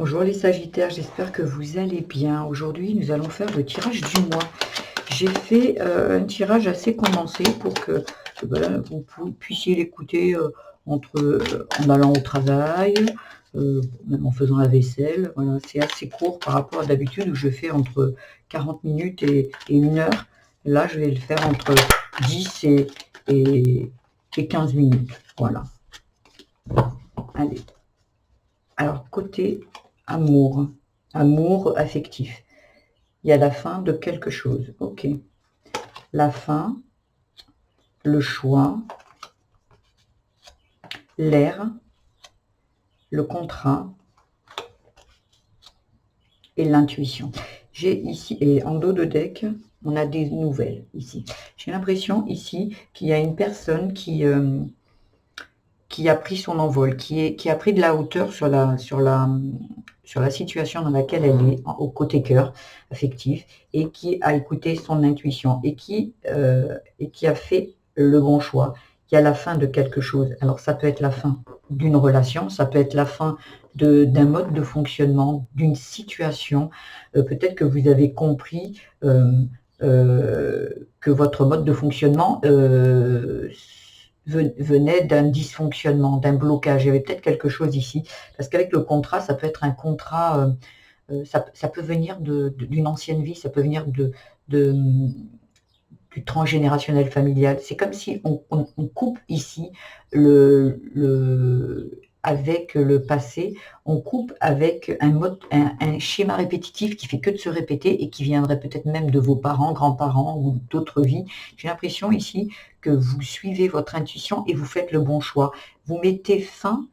Bonjour les Sagittaires, j'espère que vous allez bien. Aujourd'hui, nous allons faire le tirage du mois. J'ai fait un tirage assez condensé pour que voilà, vous puissiez l'écouter en allant au travail, même en faisant la vaisselle. Voilà, c'est assez court par rapport à d'habitude où je fais entre 40 minutes et 1 heure. Là, je vais le faire entre 10 et 15 minutes. Voilà. Allez. Alors, côté amour, amour affectif, il y a la fin de quelque chose. Ok. La fin, le choix, l'air, le contrat et l'intuition. J'ai ici, et en dos de deck, on a des nouvelles ici. J'ai l'impression ici qu'il y a une personne qui a pris son envol, qui a pris de la hauteur sur la situation dans laquelle elle est, au côté cœur affectif, et qui a écouté son intuition, et qui a fait le bon choix. Il y a la fin de quelque chose. Alors ça peut être la fin d'une relation, ça peut être la fin d'un mode de fonctionnement, d'une situation. Peut-être que vous avez compris que votre mode de fonctionnement venait d'un dysfonctionnement, d'un blocage. Il y avait peut-être quelque chose ici. Parce qu'avec le contrat, ça peut être un contrat, ça peut venir d'une ancienne vie, ça peut venir de, du transgénérationnel familial. C'est comme si on coupe ici avec le passé, on coupe avec un schéma répétitif qui fait que de se répéter et qui viendrait peut-être même de vos parents, grands-parents ou d'autres vies. J'ai l'impression ici que vous suivez votre intuition et vous faites le bon choix. Vous mettez fin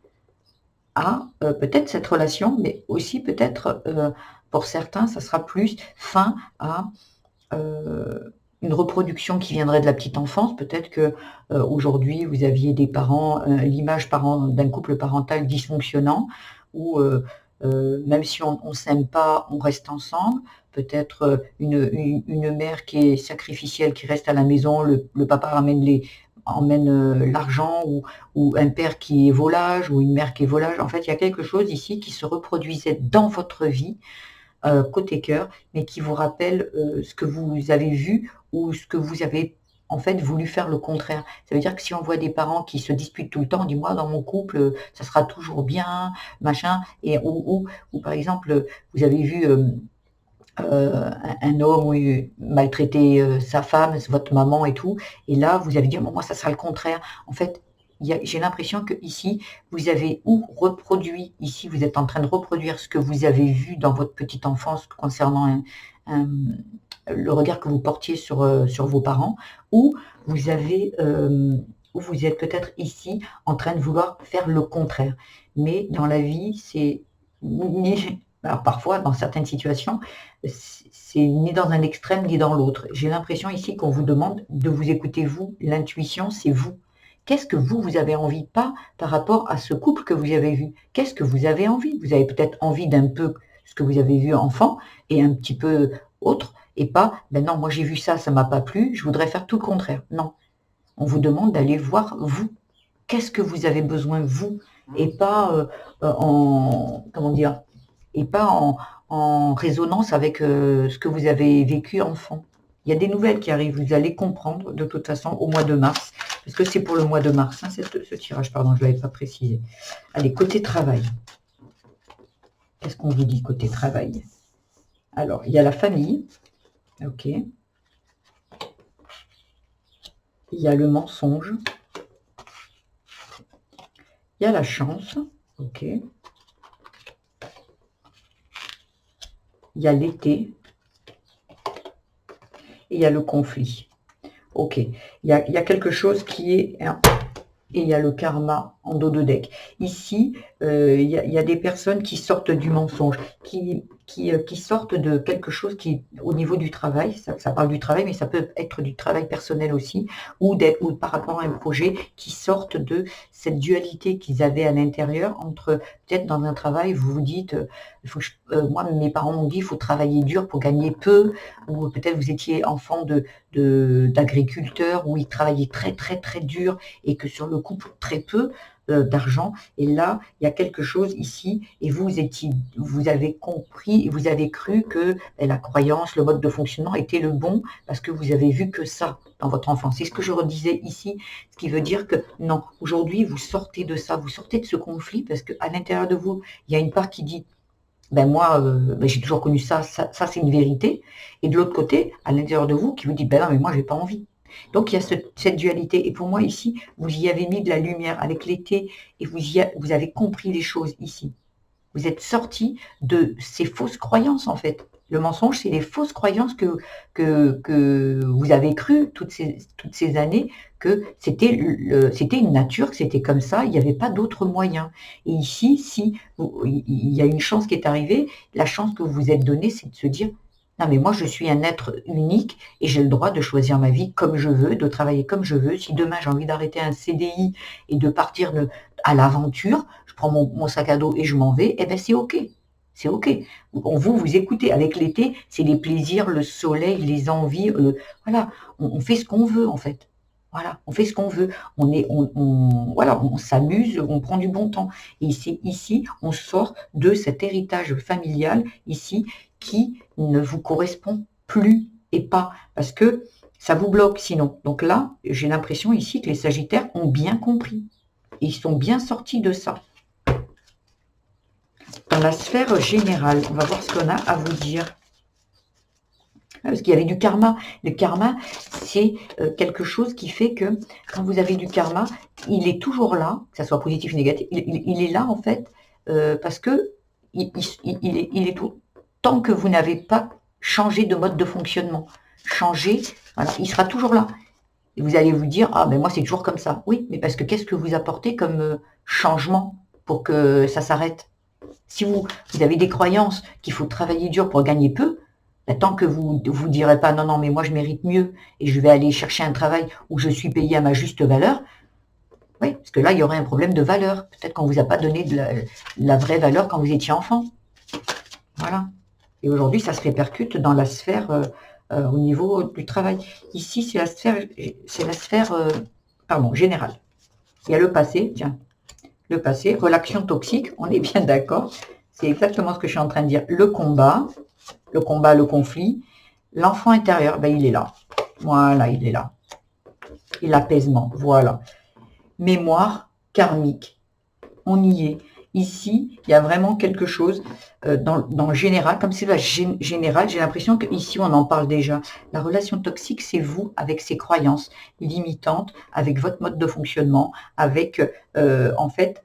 à peut-être cette relation, mais aussi peut-être, pour certains, ça sera plus fin à une reproduction qui viendrait de la petite enfance. Peut-être que aujourd'hui vous aviez des parents, l'image d'un couple parental dysfonctionnant, où même si on ne s'aime pas, on reste ensemble. Peut-être une mère qui est sacrificielle, qui reste à la maison, le papa emmène l'argent, ou un père qui est volage, ou une mère qui est volage. En fait, il y a quelque chose ici qui se reproduisait dans votre vie, côté cœur, mais qui vous rappelle ce que vous avez vu, ou ce que vous avez en fait voulu faire le contraire. Ça veut dire que si on voit des parents qui se disputent tout le temps, dis-moi, dans mon couple, ça sera toujours bien, machin, et ou par exemple, vous avez vu un homme maltraiter sa femme, votre maman et tout, et là vous avez dit, moi ça sera le contraire. En fait, j'ai l'impression que ici vous avez reproduit, ici vous êtes en train de reproduire ce que vous avez vu dans votre petite enfance concernant le regard que vous portiez sur vos parents, ou vous avez ou vous êtes peut-être ici en train de vouloir faire le contraire. Mais dans la vie, c'est alors parfois, dans certaines situations, c'est ni dans un extrême ni dans l'autre. J'ai l'impression ici qu'on vous demande de vous écouter vous. L'intuition, c'est vous. Qu'est-ce que vous avez envie? Pas par rapport à ce couple que vous avez vu. Qu'est-ce que vous avez envie? Vous avez peut-être envie d'un peu ce que vous avez vu enfant et un petit peu autre, et pas, ben non, moi j'ai vu ça, ça m'a pas plu, je voudrais faire tout le contraire. Non, on vous demande d'aller voir vous. Qu'est-ce que vous avez besoin vous? Et pas comment dire, et pas en résonance avec ce que vous avez vécu enfant. Il y a des nouvelles qui arrivent, vous allez comprendre de toute façon au mois de mars, parce que c'est pour le mois de mars, hein, ce tirage, pardon, je ne l'avais pas précisé. Allez, côté travail. Qu'est-ce qu'on vous dit côté travail? Alors, il y a la famille, ok. Il y a le mensonge. Il y a la chance, ok. Il y a l'été. Et il y a le conflit. Ok. Il y a quelque chose qui est... Et il y a le karma en dos de deck. Ici, il y a des personnes qui sortent du mensonge, qui sortent de quelque chose qui, au niveau du travail, ça parle du travail, mais ça peut être du travail personnel aussi, ou par rapport à un projet, qui sortent de cette dualité qu'ils avaient à l'intérieur entre, peut-être dans un travail, vous vous dites, moi mes parents m'ont dit, il faut travailler dur pour gagner peu, ou peut-être vous étiez enfant d'agriculteurs, où ils travaillaient très très très dur, et que sur le couple très peu, d'argent. Et là, il y a quelque chose ici, et vous avez compris, vous avez cru que la croyance, le mode de fonctionnement était le bon, parce que vous avez vu que ça dans votre enfance. C'est ce que je redisais ici, ce qui veut dire que non, aujourd'hui, vous sortez de ça, vous sortez de ce conflit, parce qu'à l'intérieur de vous, il y a une part qui dit, ben moi, j'ai toujours connu ça, ça c'est une vérité. Et de l'autre côté, à l'intérieur de vous, qui vous dit, ben non, mais moi, j'ai pas envie. Donc, il y a cette dualité. Et pour moi, ici, vous y avez mis de la lumière avec l'été et vous avez compris les choses ici. Vous êtes sorti de ces fausses croyances, en fait. Le mensonge, c'est les fausses croyances que vous avez crues toutes ces années, que c'était une nature, que c'était comme ça, il n'y avait pas d'autre moyen. Et ici, si il y a une chance qui est arrivée, la chance que vous vous êtes donnée, c'est de se dire, non mais moi je suis un être unique et j'ai le droit de choisir ma vie comme je veux, de travailler comme je veux. Si demain j'ai envie d'arrêter un CDI et de partir à l'aventure, je prends mon sac à dos et je m'en vais, eh bien c'est OK. C'est OK. Vous écoutez. Avec l'été, c'est les plaisirs, le soleil, les envies. Voilà, on fait ce qu'on veut en fait. Voilà, on fait ce qu'on veut. Voilà, on s'amuse, on prend du bon temps. Et c'est ici, on sort de cet héritage familial ici qui ne vous correspond plus et pas parce que ça vous bloque sinon. Donc là, j'ai l'impression ici que les Sagittaires ont bien compris. Ils sont bien sortis de ça. Dans la sphère générale, on va voir ce qu'on a à vous dire. Parce qu'il y avait du karma. Le karma, c'est quelque chose qui fait que quand vous avez du karma, il est toujours là, que ça soit positif ou négatif, il est là en fait, parce que il est tout, tant que vous n'avez pas changé de mode de fonctionnement. Changé, voilà, il sera toujours là. Et vous allez vous dire, ah ben moi c'est toujours comme ça. Oui, mais parce que qu'est-ce que vous apportez comme changement pour que ça s'arrête? Si vous avez des croyances qu'il faut travailler dur pour gagner peu, ben, tant que vous ne direz pas, non, non, mais moi je mérite mieux et je vais aller chercher un travail où je suis payé à ma juste valeur, oui, parce que là il y aurait un problème de valeur. Peut-être qu'on ne vous a pas donné de la vraie valeur quand vous étiez enfant. Voilà. Et aujourd'hui, ça se répercute dans la sphère au niveau du travail. Ici, c'est la sphère générale. Il y a le passé, tiens, le passé, relation toxique, on est bien d'accord. C'est exactement ce que je suis en train de dire. Le combat, le conflit. L'enfant intérieur, ben, il est là. Voilà, il est là. Et l'apaisement, voilà. Mémoire karmique, on y est. Ici, il y a vraiment quelque chose dans le général, comme c'est la général, j'ai l'impression qu'ici, on en parle déjà. La relation toxique, c'est vous avec ces croyances limitantes, avec votre mode de fonctionnement, avec, en fait,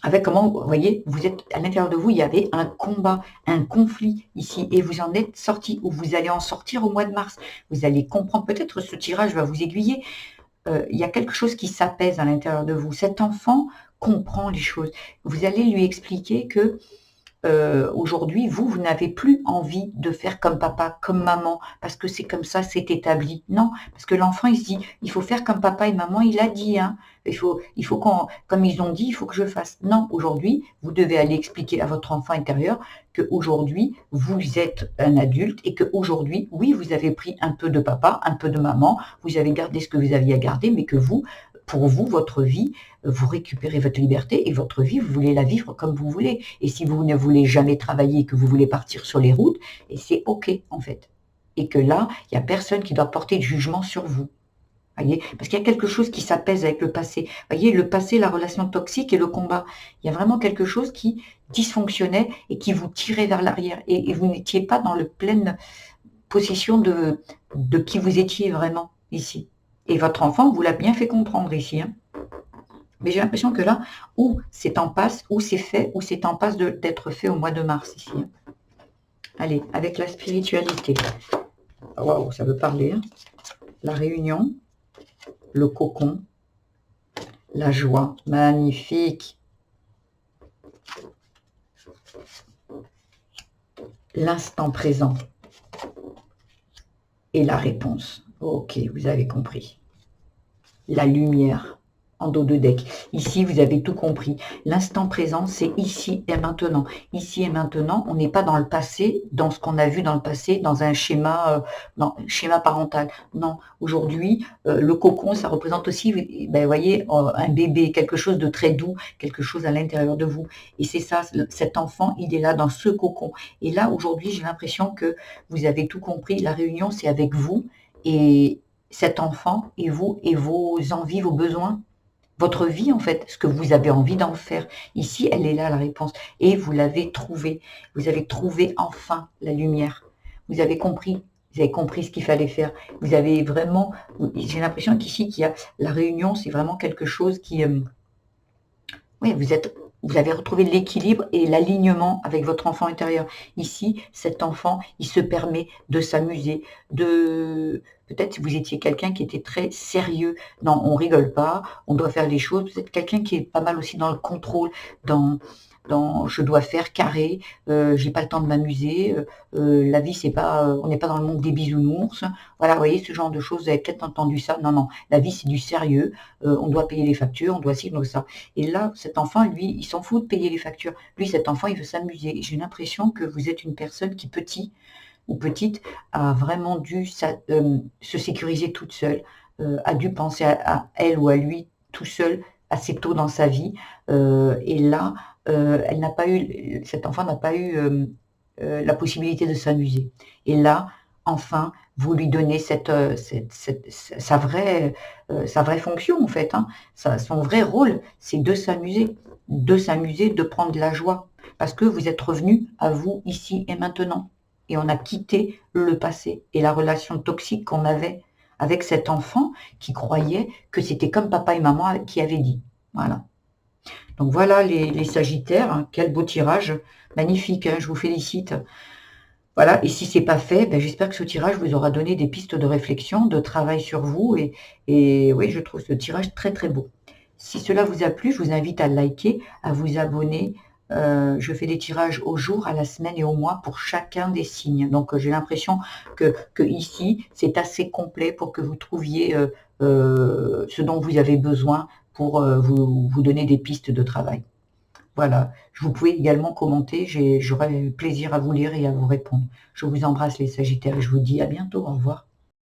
avec comment, vous voyez, vous êtes à l'intérieur de vous, il y avait un combat, un conflit ici, et vous en êtes sorti, ou vous allez en sortir au mois de mars. Vous allez comprendre, peut-être ce tirage va vous aiguiller. Il y a quelque chose qui s'apaise à l'intérieur de vous. Cet enfant comprend les choses. Vous allez lui expliquer que aujourd'hui, vous n'avez plus envie de faire comme papa, comme maman, parce que c'est comme ça, c'est établi. Non, parce que l'enfant, il se dit, il faut faire comme papa et maman, il a dit, hein. Il faut comme ils ont dit, il faut que je fasse. Non, aujourd'hui, vous devez aller expliquer à votre enfant intérieur qu'aujourd'hui, vous êtes un adulte et qu'aujourd'hui, oui, vous avez pris un peu de papa, un peu de maman, vous avez gardé ce que vous aviez à garder, mais que vous, pour vous, votre vie, vous récupérez votre liberté et votre vie, vous voulez la vivre comme vous voulez. Et si vous ne voulez jamais travailler, que vous voulez partir sur les routes, et c'est OK en fait. Et que là, il n'y a personne qui doit porter de jugement sur vous. Voyez, parce qu'il y a quelque chose qui s'apaise avec le passé. Voyez, le passé, la relation toxique et le combat. Il y a vraiment quelque chose qui dysfonctionnait et qui vous tirait vers l'arrière. Et vous n'étiez pas dans la pleine possession de qui vous étiez vraiment ici. Et votre enfant vous l'a bien fait comprendre ici. Hein. Mais j'ai l'impression que là, ou c'est en passe, ou c'est fait, ou c'est en passe d'être fait au mois de mars ici. Hein. Allez, avec la spiritualité. Waouh, ça veut parler. Hein. La réunion, le cocon, la joie. Magnifique. L'instant présent. Et la réponse. Ok, vous avez compris. La lumière. en dos de deck. Ici, vous avez tout compris. L'instant présent, c'est ici et maintenant. Ici et maintenant, on n'est pas dans le passé, dans ce qu'on a vu dans le passé, dans un schéma, schéma parental. Non, aujourd'hui, le cocon, ça représente aussi, ben, vous voyez, un bébé, quelque chose de très doux, quelque chose à l'intérieur de vous. Et c'est ça, cet enfant, il est là dans ce cocon. Et là, aujourd'hui, j'ai l'impression que vous avez tout compris. La réunion, c'est avec vous et cet enfant et vous et vos envies, vos besoins, votre vie en fait, ce que vous avez envie d'en faire. Ici, elle est là la réponse. Et vous l'avez trouvée. Vous avez trouvé enfin la lumière. Vous avez compris. Vous avez compris ce qu'il fallait faire. Vous avez vraiment, j'ai l'impression qu'ici, qu'il y a la réunion, c'est vraiment quelque chose qui, oui, vous avez retrouvé l'équilibre et l'alignement avec votre enfant intérieur. Ici, cet enfant, il se permet de s'amuser, peut-être si vous étiez quelqu'un qui était très sérieux. Non, on rigole pas, on doit faire les choses. Vous êtes quelqu'un qui est pas mal aussi dans le contrôle, dans, je dois faire carré, j'ai pas le temps de m'amuser, la vie c'est pas, on n'est pas dans le monde des bisounours. Voilà, vous voyez ce genre de choses. Vous avez peut-être entendu ça. Non, non, la vie c'est du sérieux. On doit payer les factures, on doit ci, on doit ça. Et là, cet enfant, lui, il s'en fout de payer les factures. Lui, cet enfant, il veut s'amuser. J'ai l'impression que vous êtes une personne qui, petit ou petite, a vraiment dû se sécuriser toute seule, a dû penser à elle ou à lui tout seul assez tôt dans sa vie. Et là, elle n'a pas eu, cet enfant n'a pas eu la possibilité de s'amuser. Et là, enfin, vous lui donnez sa vraie fonction, en fait, hein. Son vrai rôle, c'est de s'amuser, de prendre de la joie, parce que vous êtes revenu à vous ici et maintenant. Et on a quitté le passé et la relation toxique qu'on avait avec cet enfant qui croyait que c'était comme papa et maman qui avaient dit. Voilà. Donc voilà les Sagittaires, hein. Quel beau tirage, magnifique, hein, je vous félicite. Voilà, et si c'est pas fait, ben, j'espère que ce tirage vous aura donné des pistes de réflexion, de travail sur vous, et oui, je trouve ce tirage très très beau. Si cela vous a plu, je vous invite à liker, à vous abonner. Je fais des tirages au jour, à la semaine et au mois pour chacun des signes. Donc j'ai l'impression que ici, c'est assez complet pour que vous trouviez ce dont vous avez besoin pour vous donner des pistes de travail. Voilà, vous pouvez également commenter, j'aurai plaisir à vous lire et à vous répondre. Je vous embrasse les Sagittaires et je vous dis à bientôt, au revoir.